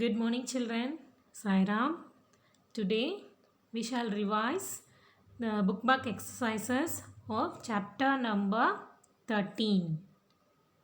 Good morning, children. Sairam. Today we shall revise the bookmark exercises of chapter number 13,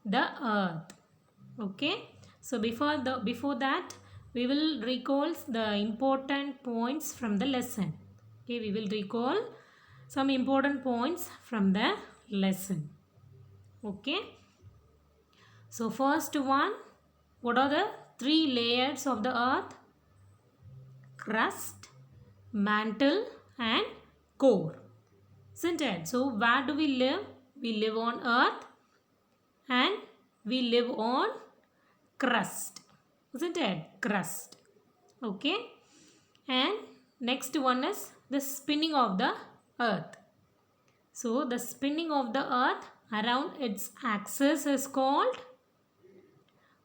the Earth. Okay. So before that, we will recall the important points from the lesson. Okay, we will recall some important points from the lesson. Okay. So first one, what are the three layers of the earth? Crust, mantle and core. Isn't it? So where do we live? We live on earth and we live on crust. Isn't it? Crust. Okay. And next one is the spinning of the earth. So the spinning of the earth around its axis is called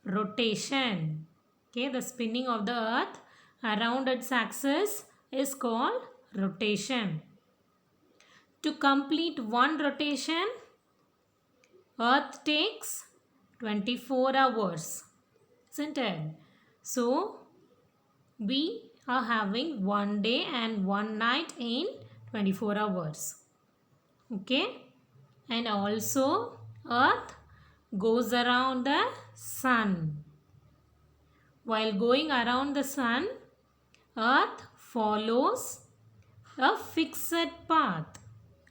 rotation. Okay, the spinning of the earth around its axis is called rotation. To complete one rotation, earth takes 24 hours. Isn't it? So, we are having one day and one night in 24 hours. Okay? And also, earth goes around the sun. While going around the sun, earth follows a fixed path,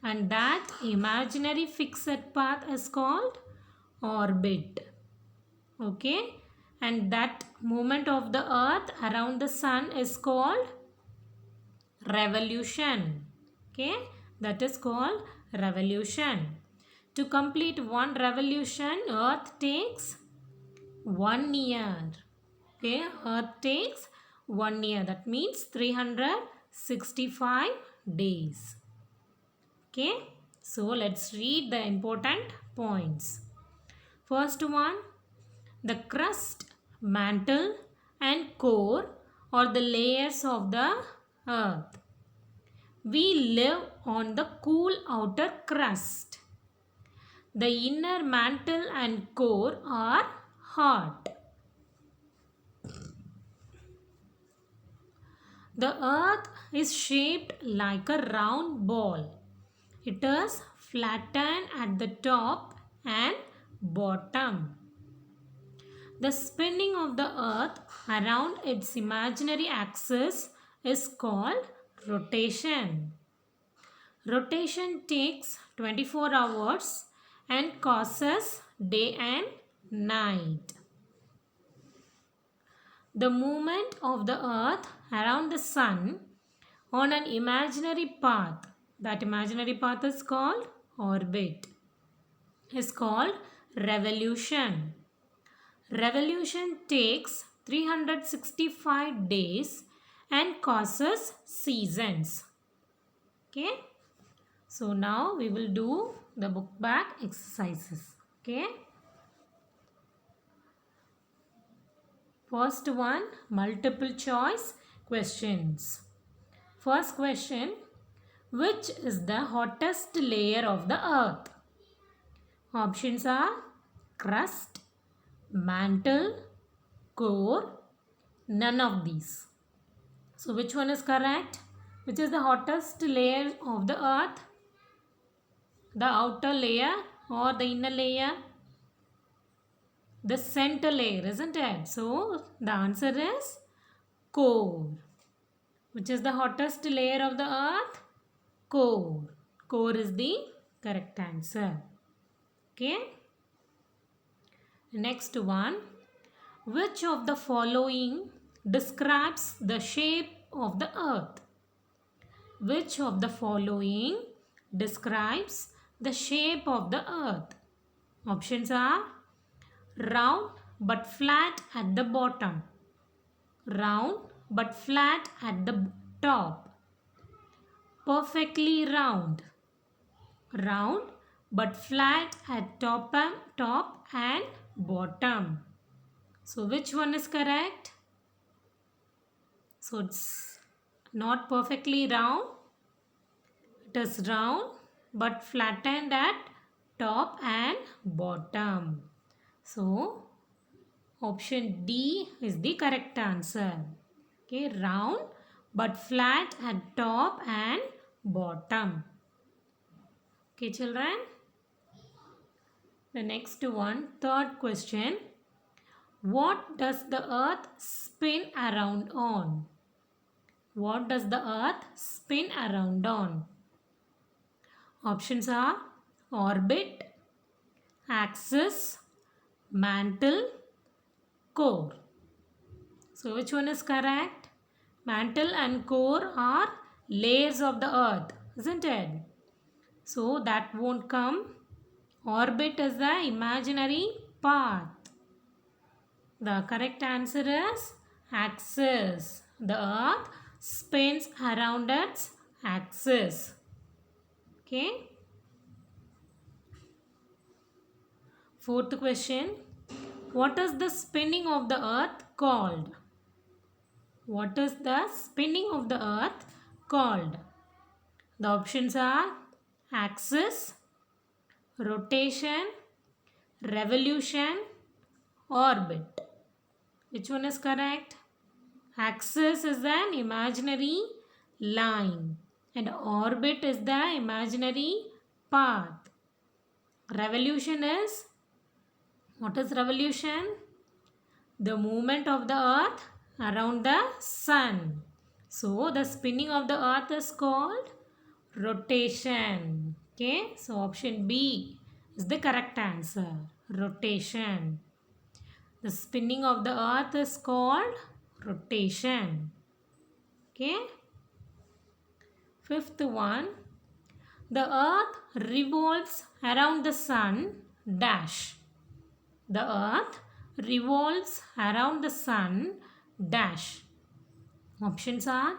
and that imaginary fixed path is called orbit. Okay, and that movement of the earth around the sun is called revolution. Okay, that is called revolution. To complete one revolution, earth takes 1 year. Okay, earth takes 1 year. That means 365 days. Okay, so let's read the important points. First one, the crust, mantle and core are the layers of the earth. We live on the cool outer crust. The inner mantle and core are hot. The earth is shaped like a round ball. It is flattened at the top and bottom. The spinning of the earth around its imaginary axis is called rotation. Rotation takes 24 hours and causes day and night. The movement of the earth around the sun on an imaginary path, that imaginary path is called orbit, is called revolution. Revolution takes 365 days and causes seasons. Okay. So now we will do the book back exercises. Okay. First one, multiple choice questions. First question, which is the hottest layer of the earth? Options are crust, mantle, core, none of these. So which one is correct? Which is the hottest layer of the earth? The outer layer or the inner layer? The center layer, isn't it? So the answer is core. Which is the hottest layer of the earth? Core. Core is the correct answer. Okay. Next one. Which of the following describes the shape of the earth? Which of the following describes the shape of the earth? Options are round but flat at the bottom, round but flat at the top, perfectly round, round but flat at top and bottom. So which one is correct? So it's not perfectly round. It is round but flattened at top and bottom. So Option D is the correct answer. Okay, round but flat at top and bottom. Okay, children. The next one, third question. What does the earth spin around on? What does the earth spin around on? Options are orbit, axis, mantle, core. So which one is correct? Mantle and core are layers of the earth, isn't it? So that won't come. Orbit is the imaginary path. The correct answer is axis. The earth spins around its axis. Okay. Fourth question. What is the spinning of the earth called? What is the spinning of the earth called? The options are axis, rotation, revolution, orbit. Which one is correct? Axis is an imaginary line and orbit is the imaginary path. Revolution is, what is revolution? The movement of the earth around the sun. So the spinning of the earth is called rotation. Okay, so option B is the correct answer. Rotation. The spinning of the earth is called rotation. Okay. Fifth one. The earth revolves around the sun dash. The earth revolves around the sun dash. Options are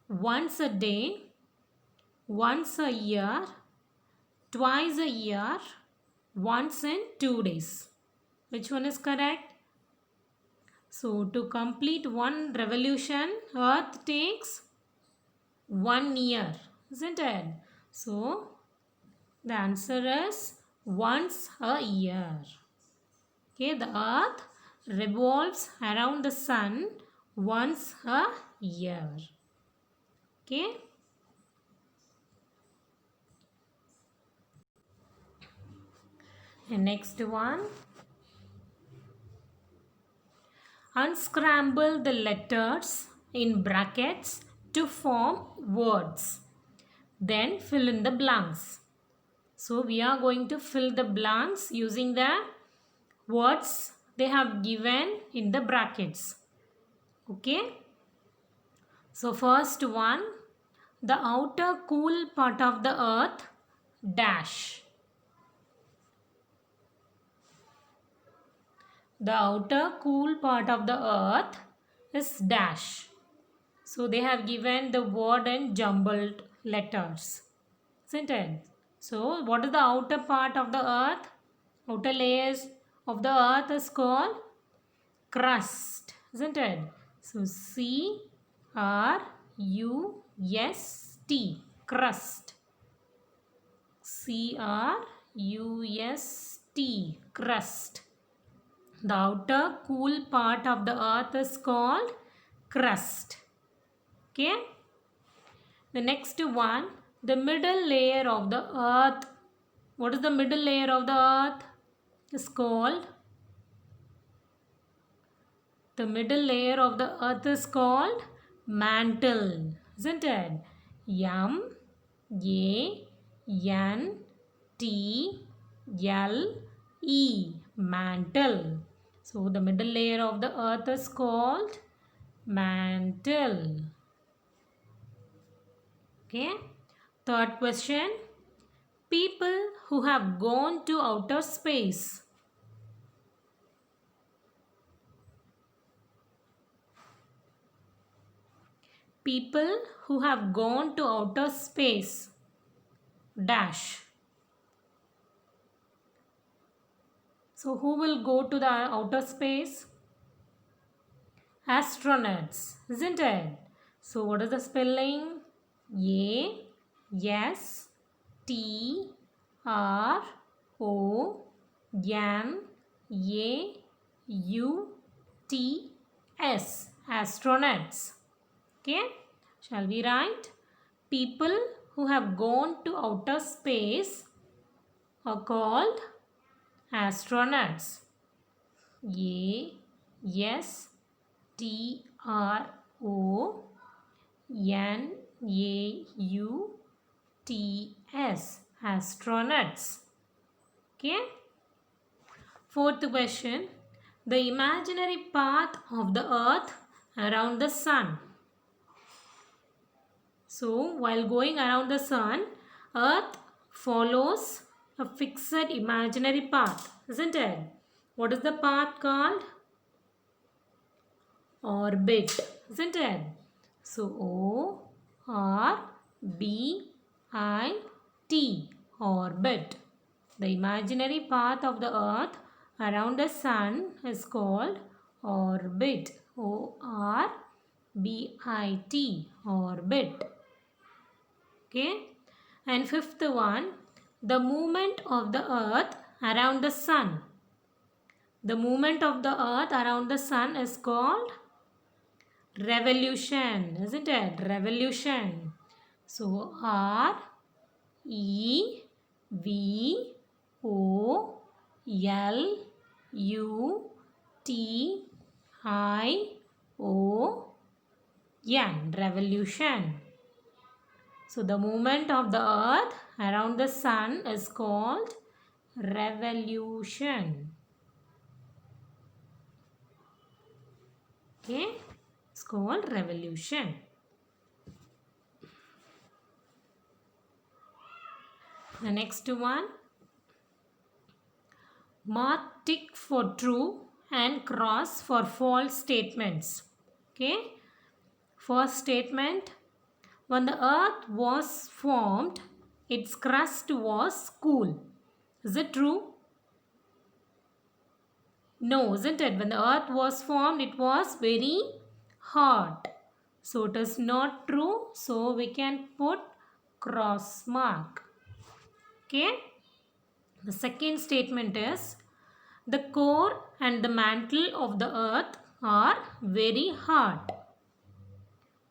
once a day, once a year, twice a year, once in 2 days. Which one is correct? So to complete one revolution, earth takes 1 year, isn't it? So the answer is once a year. Okay, the earth revolves around the sun once a year. Okay. And next one. Unscramble the letters in brackets to form words. Then fill in the blanks. So we are going to fill the blanks using the words they have given in the brackets. Okay. So first one, the outer cool part of the earth dash. The outer cool part of the earth is dash. So they have given the word in jumbled letters, isn't it? So what is the outer part of the earth? Outer layers of the earth is called crust, isn't it? So C-R-U-S-T, crust. C-R-U-S-T, crust. The outer cool part of the earth is called crust. Okay. The next one, the middle layer of the earth. What is the middle layer of the earth? Is called, the middle layer of the earth is called mantle, isn't it? M-A-N-T-L-E, mantle. So the middle layer of the earth is called mantle. Okay. Third question. People who have gone to outer space. People who have gone to outer space dash. So who will go to the outer space? Astronauts, isn't it? So what is the spelling? Astronauts. Okay, shall we write? People who have gone to outer space are called astronauts. Astronauts. Astronauts. Okay. Fourth question. The imaginary path of the earth around the sun. So, while going around the sun, earth follows a fixed imaginary path, isn't it? What is the path called? Orbit, isn't it? So, O-R-B-I-T, orbit. The imaginary path of the earth around the sun is called orbit. O-R-B-I-T, orbit. Okay. And fifth one, the movement of the earth around the sun. The movement of the earth around the sun is called revolution, isn't it? Revolution. So, R-E-V-O-L-U-T-I-O-N, revolution. So, the movement of the earth around the sun is called revolution. Okay, it's called revolution. The next one, mark tick for true and cross for false statements. Okay, first statement, when the earth was formed, its crust was cool. Is it true? No, isn't it? When the earth was formed, it was very hot. So, it is not true. So, we can put cross mark. Okay. The second statement is, the core and the mantle of the earth are very hard.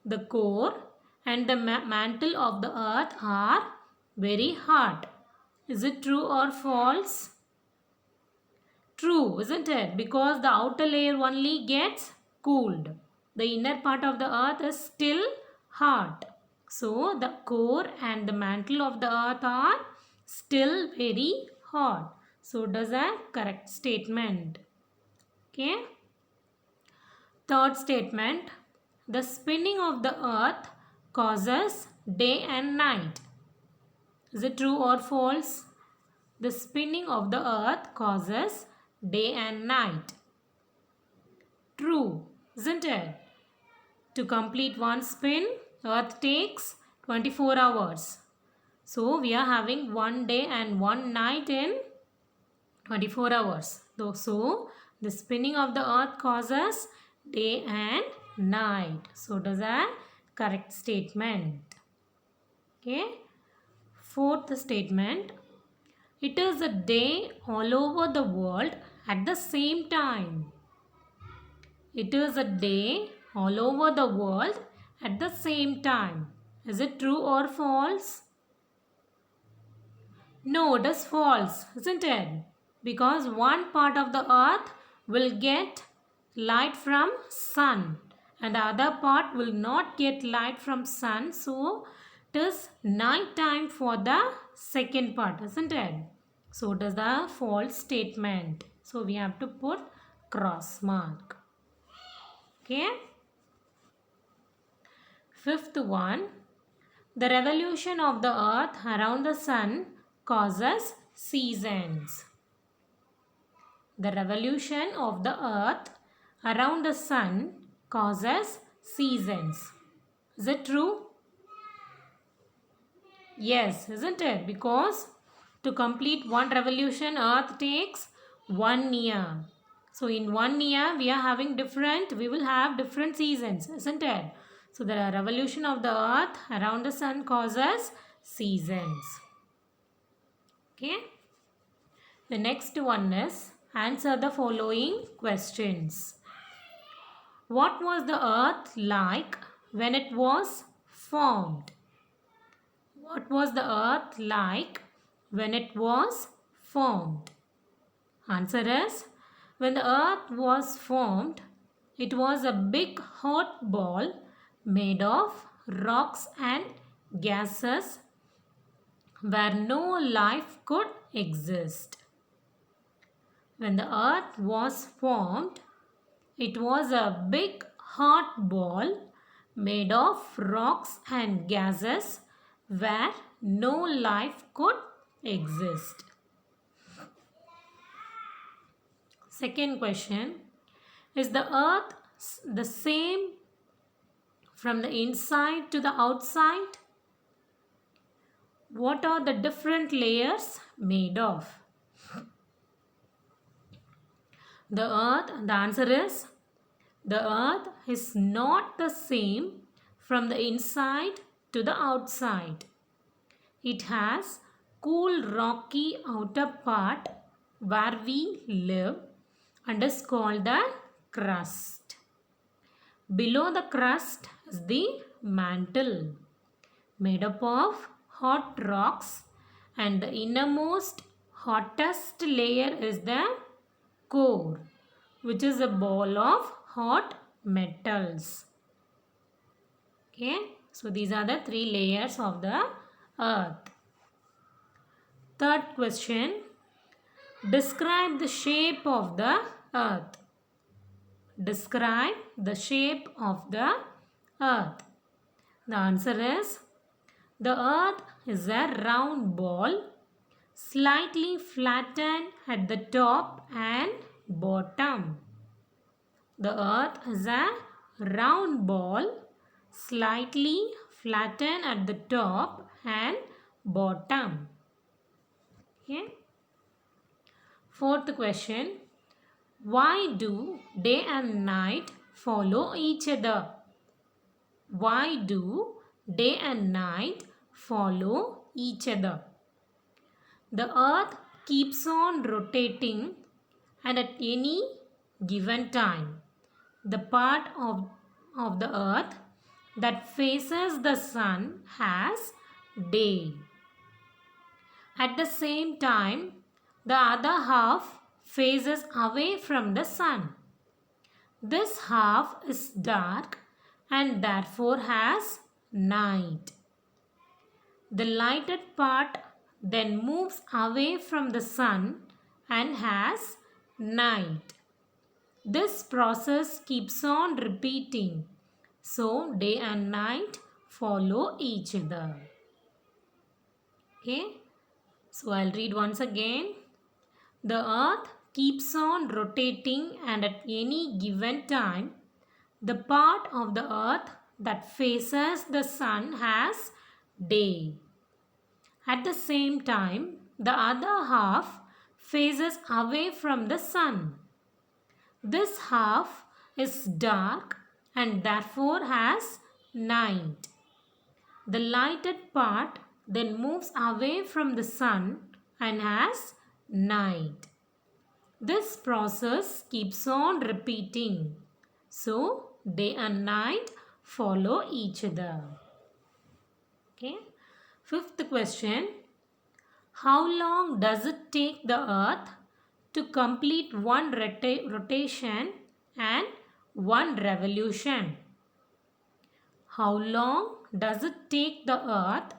The core and the mantle of the earth are very hard. Is it true or false? True, isn't it? Because the outer layer only gets cooled. The inner part of the earth is still hard. So, the core and the mantle of the earth are still very hot. So, it is a correct statement. Okay. Third statement. The spinning of the earth causes day and night. Is it true or false? The spinning of the earth causes day and night. True, isn't it? To complete one spin, earth takes 24 hours. So, we are having one day and one night in 24 hours. So, the spinning of the earth causes day and night. So, it is a correct statement. Okay. Fourth statement. It is a day all over the world at the same time. It is a day all over the world at the same time. Is it true or false? No, it is false, isn't it? Because one part of the earth will get light from sun and the other part will not get light from sun. So, it is night time for the second part, isn't it? So, it is the false statement. So, we have to put cross mark. Okay. Fifth one, the revolution of the earth around the sun causes seasons. The revolution of the earth around the sun causes seasons. Is it true? Yes, isn't it? Because to complete one revolution, earth takes 1 year. So, in 1 year, we will have different seasons, isn't it? So, the revolution of the earth around the sun causes seasons. Okay. The next one is, Answer the following questions. What was the earth like when it was formed? What was the earth like when it was formed? Answer is, when the earth was formed, it was a big hot ball made of rocks and gases where no life could exist. When the earth was formed, it was a big hot ball made of rocks and gases where no life could exist. Second question, is the earth the same from the inside to the outside? What are the different layers made of? The answer is, the earth is not the same from the inside to the outside. It has cool rocky outer part where we live and is called the crust. Below the crust is the mantle made up of hot rocks, and the innermost hottest layer is the core, which is a ball of hot metals. Okay, so these are the three layers of the earth. Third question, describe the shape of the earth. Describe the shape of the earth. The answer is, the earth is a round ball, slightly flattened at the top and bottom. The earth is a round ball, slightly flattened at the top and bottom. Okay. Fourth question, why do day and night follow each other? Why do day and night follow each other? The earth keeps on rotating, and at any given time, the part of the earth that faces the sun has day. At the same time, the other half faces away from the sun. This half is dark and therefore has night. The lighted part then moves away from the sun and has night. This process keeps on repeating, so day and night follow each other. Okay, so I'll read once again. The earth keeps on rotating, and at any given time, the part of the earth that faces the sun has day. At the same time, the other half faces away from the sun. This half is dark and therefore has night. The lighted part then moves away from the sun and has night. This process keeps on repeating. So, day and night follow each other. Okay. Fifth question. How long does it take the earth to complete one rotation and one revolution? How long does it take the earth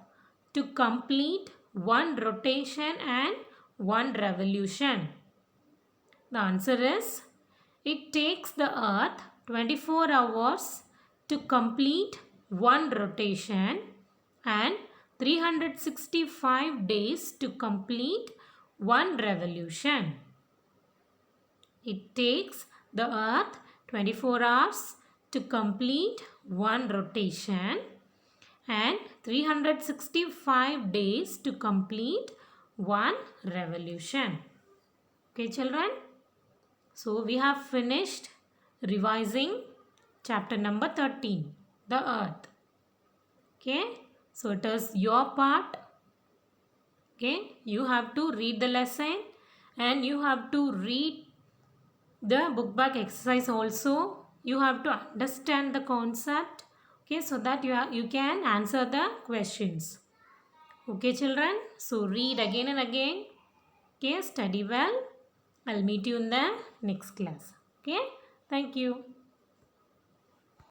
to complete one rotation and one revolution? The answer is, it takes the earth 24 hours to complete one rotation and 365 days to complete one revolution. It takes the earth 24 hours to complete one rotation and 365 days to complete one revolution. Okay, children? So, we have finished revising chapter number 13, the earth. Okay, so it is your part. Okay, you have to read the lesson and you have to read the book back exercise also. You have to understand the concept, okay, so that you can answer the questions. Okay children, so read again and again. Okay, study well. I'll meet you in the next class. Okay, thank you.